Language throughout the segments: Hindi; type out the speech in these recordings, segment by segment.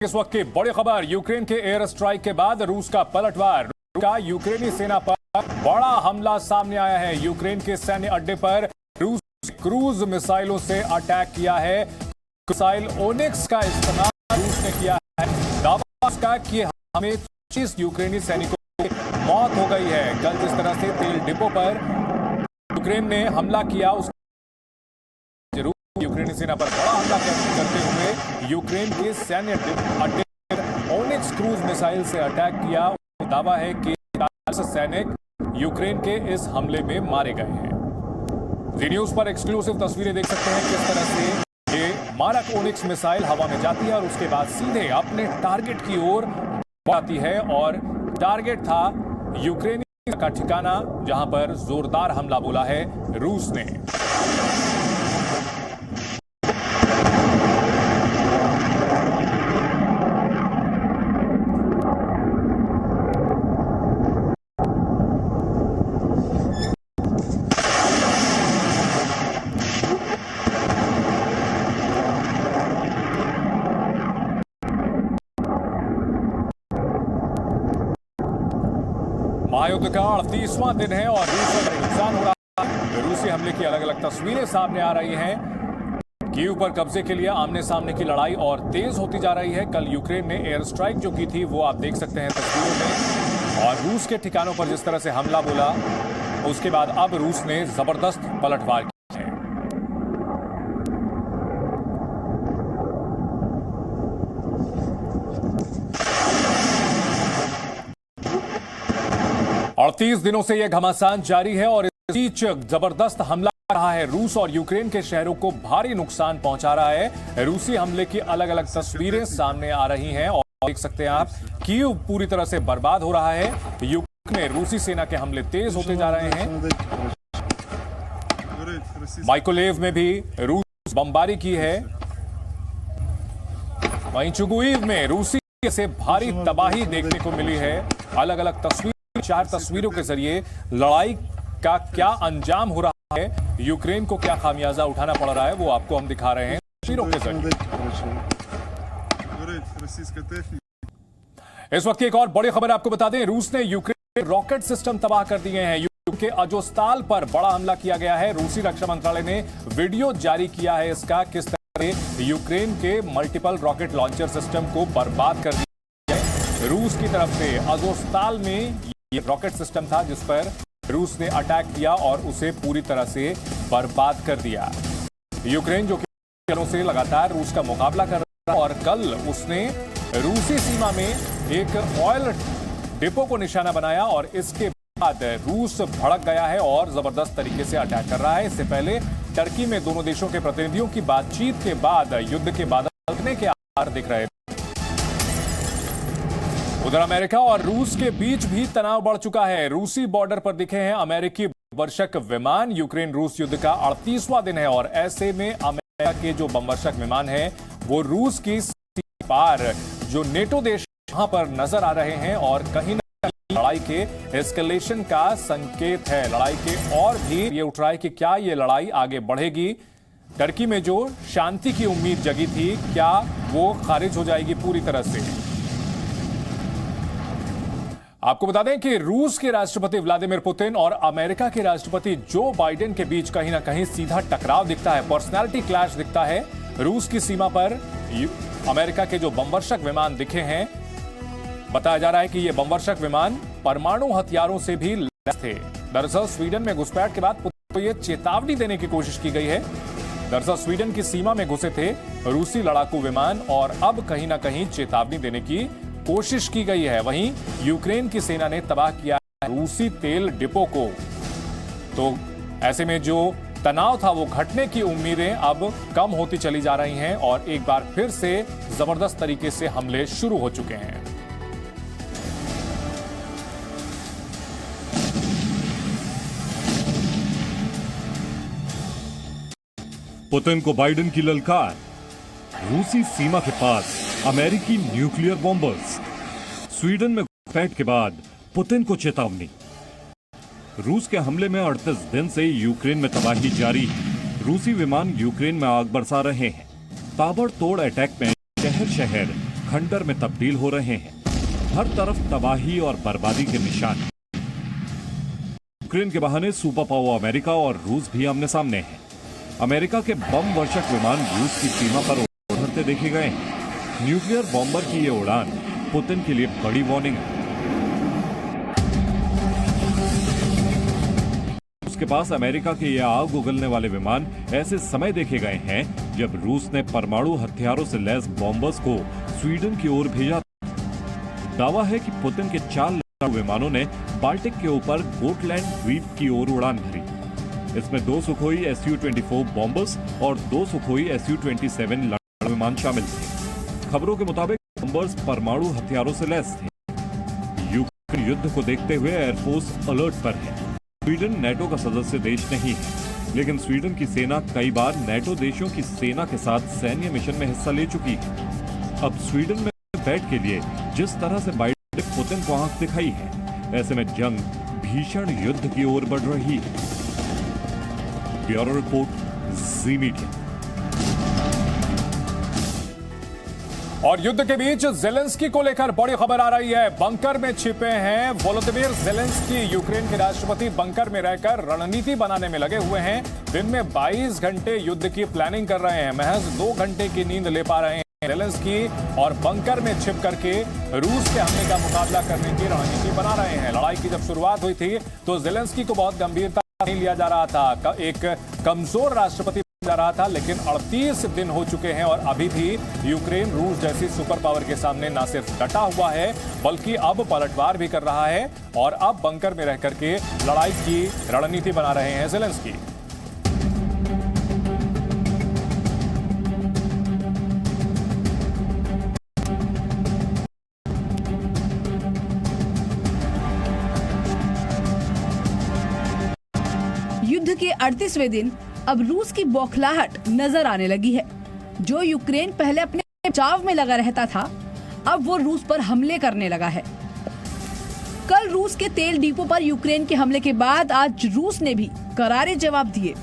इस वक्त की बड़ी खबर, यूक्रेन के एयर स्ट्राइक के बाद रूस का पलटवार। रूस का यूक्रेनी सेना पर बड़ा हमला सामने आया है। यूक्रेन के सैन्य अड्डे पर रूस क्रूज मिसाइलों से अटैक किया है। मिसाइल ओनिक्स का इस्तेमाल रूस ने किया है। दावा का कि हमें 25 यूक्रेनी सैनिकों की मौत हो गई है। कल जिस तरह से तेल डिपो पर यूक्रेन ने हमला किया, उस यूक्रेनी सेना पर बड़ा हमला करते हुए यूक्रेन के सैन्य अड्डे पर ओनिक्स क्रूज मिसाइल से अटैक किया। दावा है कि 40 सैनिक यूक्रेन के इस हमले में मारे गए हैं। जी न्यूज पर एक्सक्लूसिव तस्वीरें देख सकते हैं किस तरह से ये मारक ओनिक्स मिसाइल हवा में जाती है और उसके बाद सीधे अपने टारगेट की ओर बढ़ती है। और टारगेट था यूक्रेनी का ठिकाना, जहां पर जोरदार हमला बोला है रूस ने। महायुद्ध का 38वां दिन है और रूस में नुकसान हो रहा है। रूसी हमले की अलग अलग तस्वीरें सामने आ रही हैं। कीव पर कब्जे के लिए आमने सामने की लड़ाई और तेज होती जा रही है। कल यूक्रेन ने एयर स्ट्राइक जो की थी वो आप देख सकते हैं तस्वीरों में, और रूस के ठिकानों पर जिस तरह से हमला बोला, उसके बाद अब रूस ने जबरदस्त पलटवार किया है। 38 दिनों से यह घमासान जारी है और इस बीच जबरदस्त हमला रहा है। रूस और यूक्रेन के शहरों को भारी नुकसान पहुंचा रहा है। रूसी हमले की अलग अलग तस्वीरें सामने आ रही हैं और देख सकते हैं आप, कीव पूरी तरह से बर्बाद हो रहा है। यूक्रेन में रूसी सेना के हमले तेज होते जा रहे हैं। माइकोलेव में भी रूस बमबारी की है। वहीं चुगुईव में रूसी से भारी तबाही देखने को मिली है। अलग अलग तस्वीर, 4 तस्वीरों के जरिए लड़ाई का क्या अंजाम हो रहा है, यूक्रेन को क्या खामियाजा उठाना पड़ रहा है, वो आपको हम दिखा रहे हैं तस्वीरों के जरिए। इस वक्त की एक और बड़ी खबर आपको बता दें, रूस ने यूक्रेन के रॉकेट सिस्टम तबाह कर दिए हैं। यूक्रेन के अजोस्ताल पर बड़ा हमला किया गया है। रूसी रक्षा मंत्रालय ने वीडियो जारी किया है इसका, किस तरह से यूक्रेन के मल्टीपल रॉकेट लॉन्चर सिस्टम को बर्बाद कर दिया है। रूस की तरफ से अजोस्ताल में ये रॉकेट सिस्टम था जिस पर रूस ने अटैक किया और उसे पूरी तरह से बर्बाद कर दिया। यूक्रेन जो कि से लगातार रूस का मुकाबला कर रहा है और कल उसने रूसी सीमा में एक ऑयल डिपो को निशाना बनाया और इसके बाद रूस भड़क गया है और जबरदस्त तरीके से अटैक कर रहा है। इससे पहले टर्की में दोनों देशों के प्रतिनिधियों की बातचीत के बाद युद्ध के बादल लगने के आसार दिख रहे थे। उधर अमेरिका और रूस के बीच भी तनाव बढ़ चुका है। रूसी बॉर्डर पर दिखे हैं अमेरिकी बमवर्षक विमान। यूक्रेन रूस युद्ध का 38वां दिन है और ऐसे में अमेरिका के जो बमवर्षक विमान हैं वो रूस की सीमा पार जो नेटो देश वहां पर नजर आ रहे हैं और कहीं न कहीं लड़ाई के एस्केलेशन का संकेत है। लड़ाई के और भी ये उठ रहा है कि क्या ये लड़ाई आगे बढ़ेगी। टर्की में जो शांति की उम्मीद जगी थी, क्या वो खारिज हो जाएगी पूरी तरह से। आपको बता दें कि रूस के राष्ट्रपति व्लादिमीर पुतिन और अमेरिका के राष्ट्रपति जो बाइडेन के बीच कहीं ना कहीं सीधा टकराव दिखता है, पर्सनैलिटी क्लैश दिखता है। रूस की सीमा पर अमेरिका के जो बमवर्षक विमान दिखे हैं, बताया जा रहा है कि ये बमवर्षक विमान परमाणु हथियारों से भी लैस थे। दरअसल स्वीडन में घुसपैठ के बाद पुतिन को यह चेतावनी देने की कोशिश की गई है। दरअसल स्वीडन की सीमा में घुसे थे रूसी लड़ाकू विमान और अब कहीं ना कहीं चेतावनी देने की कोशिश की गई है। वहीं यूक्रेन की सेना ने तबाह किया रूसी तेल डिपो को। तो ऐसे में जो तनाव था वो घटने की उम्मीदें अब कम होती चली जा रही हैं और एक बार फिर से जबरदस्त तरीके से हमले शुरू हो चुके हैं। पुतिन को बाइडेन की ललकार, रूसी सीमा के पास अमेरिकी न्यूक्लियर बॉम्बर्स। स्वीडन में घुसपैठ के बाद पुतिन को चेतावनी। रूस के हमले में 38 दिन से यूक्रेन में तबाही जारी है। रूसी विमान यूक्रेन में आग बरसा रहे हैं। ताबड़तोड़ अटैक में शहर शहर खंडर में तब्दील हो रहे हैं। हर तरफ तबाही और बर्बादी के निशान। यूक्रेन के बहाने सुपर पावर अमेरिका और रूस भी आमने सामने हैं। अमेरिका के बम वर्षक विमान रूस की सीमा पर उड़ते देखे गए हैं। न्यूक्लियर बॉम्बर की ये उड़ान पुतिन के लिए बड़ी वार्निंग है। उसके पास अमेरिका के ये आग उगलने वाले विमान ऐसे समय देखे गए हैं जब रूस ने परमाणु हथियारों से लैस बॉम्बर्स को स्वीडन की ओर भेजा। दावा है कि पुतिन के 4 लड़ाकू विमानों ने बाल्टिक के ऊपर गोटलैंड द्वीप की ओर उड़ान भरी। इसमें 2 सुखोई Su-24 बॉम्बर्स और 2 सुखोई Su-27 लड़ाकू विमान शामिल थे। खबरों के मुताबिक बॉम्बर्स परमाणु हथियारों से लैस थे। यूक्रेन युद्ध को देखते हुए एयरफोर्स अलर्ट पर है। स्वीडन नेटो का सदस्य देश नहीं है, लेकिन स्वीडन की सेना कई बार नेटो देशों की सेना के साथ सैन्य मिशन में हिस्सा ले चुकी है। अब स्वीडन में बैठ के लिए जिस तरह से बाइडेन ने पुतिन को आंख दिखाई है, ऐसे में जंग भीषण युद्ध की ओर बढ़ रही है। ब्यूरो रिपोर्ट, जी मीडिया। और युद्ध के बीच जेलेंस्की को लेकर बड़ी खबर आ रही है। बंकर में छिपे हैं वोलोदिमीर जेलेंस्की। यूक्रेन के राष्ट्रपति बंकर में रहकर रणनीति बनाने में लगे हुए हैं। दिन में 22 घंटे युद्ध की प्लानिंग कर रहे हैं। महज 2 घंटे की नींद ले पा रहे हैं जेलेंस्की और बंकर में छिप करके रूस के हमले का मुकाबला करने की रणनीति बना रहे हैं। लड़ाई की जब शुरुआत हुई थी तो जेलेंस्की को बहुत गंभीरता नहीं लिया जा रहा था। एक कमजोर राष्ट्रपति जा रहा था, लेकिन 38 दिन हो चुके हैं और अभी भी यूक्रेन रूस जैसी सुपर पावर के सामने न सिर्फ डटा हुआ है बल्कि अब पलटवार भी कर रहा है और अब बंकर में रह करके लड़ाई की रणनीति बना रहे हैं जेलेंस्की। युद्ध के 38वें दिन अब रूस की बौखलाहट नजर आने लगी है। जो यूक्रेन पहले अपने बचाव में लगा रहता था, अब वो रूस पर हमले करने लगा है। कल रूस के तेल डिपो पर यूक्रेन के हमले के बाद आज रूस ने भी करारे जवाब दिए।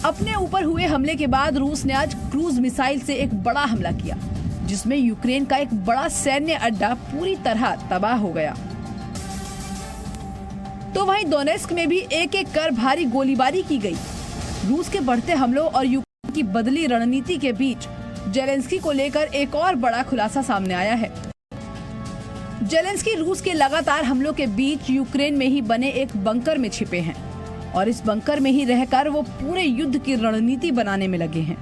अपने ऊपर हुए हमले के बाद रूस ने आज क्रूज मिसाइल से एक बड़ा हमला किया, जिसमें यूक्रेन का एक बड़ा सैन्य अड्डा पूरी तरह तबाह हो गया। तो वहीं डोनेस्क में भी एक-एक कर भारी गोलीबारी की गई। रूस के बढ़ते हमलों और यूक्रेन की बदली रणनीति के बीच जेलेंस्की को लेकर एक और बड़ा खुलासा सामने आया है। जेलेंस्की रूस के लगातार हमलों के बीच यूक्रेन में ही बने एक बंकर में छिपे हैं और इस बंकर में ही रहकर वो पूरे युद्ध की रणनीति बनाने में लगे हैं।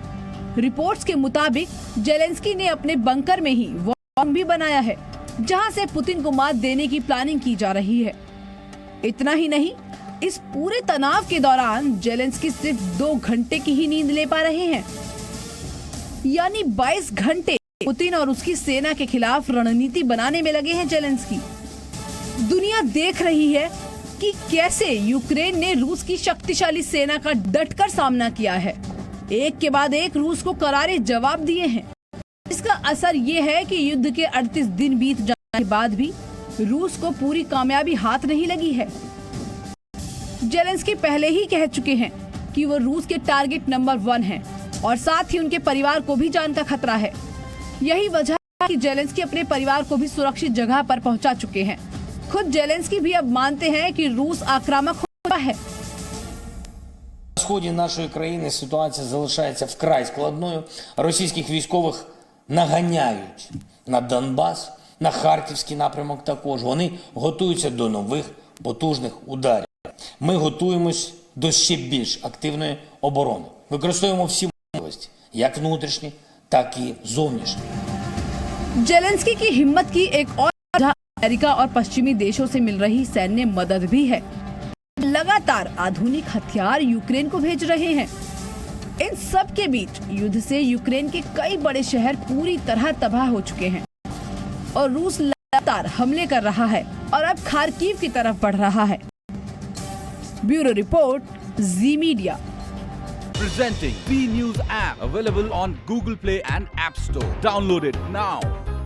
रिपोर्ट्स के मुताबिक जेलेंस्की ने अपने बंकर में ही बॉम्ब भी बनाया है, जहां से पुतिन को मात देने की प्लानिंग की जा रही है। इतना ही नहीं, इस पूरे तनाव के दौरान जेलेंस्की सिर्फ 2 घंटे की ही नींद ले पा रहे हैं, यानी 22 घंटे पुतिन और उसकी सेना के खिलाफ रणनीति बनाने में लगे हैं जेलेंस्की। दुनिया देख रही है कि कैसे यूक्रेन ने रूस की शक्तिशाली सेना का डटकर सामना किया है। एक के बाद एक रूस को करारे जवाब दिए हैं। इसका असर ये है कि युद्ध के 38 दिन बीत जाने के बाद भी रूस को पूरी कामयाबी हाथ नहीं लगी है। जेलेंस्की पहले ही कह चुके हैं कि वो रूस के टारगेट नंबर 1 हैं और साथ ही उनके परिवार को भी जान का खतरा है। यही वजह है कि जेलेंस्की अपने परिवार को भी सुरक्षित जगह पर पहुंचा चुके हैं। खुद जेलेंस्की भी अब मानते हैं कि रूस आक्रामक हो रहा है। На сході нашої країни ситуація залишається вкрай складною. Російських військових наганяють на Донбас, на Харківський напрямок також. Вони готуються до нових потужних ударів. Ми готуємось до ще більш активної оборони. Використовуємо всі можливості, як внутрішні, так і зовнішні. जेलेंस्की की हिम्मत की एक और वजह अमेरिका और पश्चिमी देशों से मिल रही सैन्य मदद भी है। लगातार आधुनिक हथियार यूक्रेन को भेज रहे हैं। इन सब के बीच युद्ध से यूक्रेन के कई बड़े शहर पूरी तरह तबाह हो चुके हैं और रूस लगातार हमले कर रहा है और अब खार्किव की तरफ बढ़ रहा है। Bureau report, ji media. Presenting B News app, available on Google Play and App Store. Download it now.